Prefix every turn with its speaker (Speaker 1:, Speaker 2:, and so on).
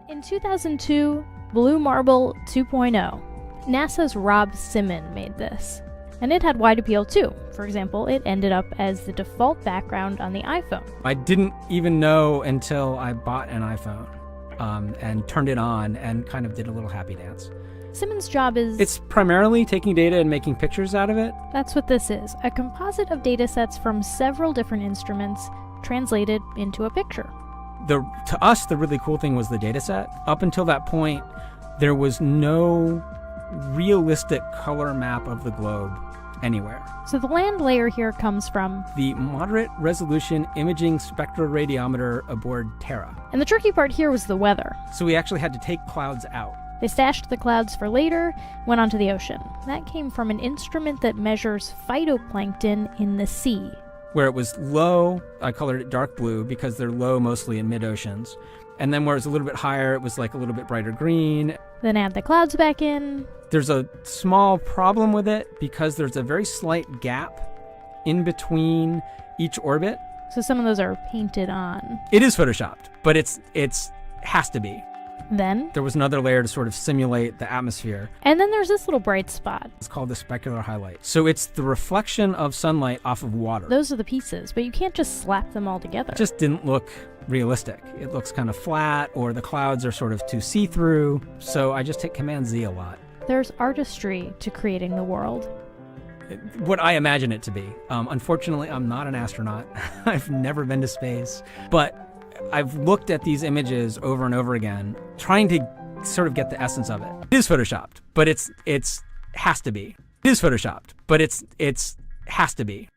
Speaker 1: In 2002, Blue Marble 2.0, NASA's Rob Simon made this. And it had wide appeal too. For example, it ended up as the default background on the iPhone.
Speaker 2: I didn't even know until I bought an iPhone and turned it on and kind of did a little happy dance.
Speaker 1: Simon's job is...
Speaker 2: It's primarily taking data and making pictures out of it.
Speaker 1: That's what this is, a composite of data sets from several different instruments translated into a picture.
Speaker 2: To us, the really cool thing was the data set. Up until that point, there was no realistic color map of the globe anywhere.
Speaker 1: So the land layer here comes from
Speaker 2: the Moderate Resolution Imaging Spectroradiometer aboard Terra.
Speaker 1: And the tricky part here was the weather.
Speaker 2: So we actually had to take clouds out.
Speaker 1: They stashed the clouds for later, went onto the ocean. That came from an instrument that measures phytoplankton in the sea.
Speaker 2: Where it was low, I colored it dark blue because they're low mostly in mid-oceans. And then where it's a little bit higher, it was like a little bit brighter green.
Speaker 1: Then add the clouds back in.
Speaker 2: There's a small problem with it because there's a very slight gap in between each orbit.
Speaker 1: So some of those are painted on.
Speaker 2: It is photoshopped, but it's has to be.
Speaker 1: Then
Speaker 2: there was another layer to sort of simulate the atmosphere.
Speaker 1: And then there's this little bright spot.
Speaker 2: It's called the specular highlight. So it's the reflection of sunlight off of water.
Speaker 1: Those are the pieces, but you can't just slap them all together.
Speaker 2: It just didn't look realistic. It looks kind of flat, or the clouds are sort of too see-through. So I just hit Command Z a lot.
Speaker 1: There's artistry to creating the world.
Speaker 2: What I imagine it to be. Unfortunately, I'm not an astronaut. I've never been to space. But I've looked at these images over and over again, trying to sort of get the essence of it. It is photoshopped, but it's has to be. It is photoshopped, but it's has to be.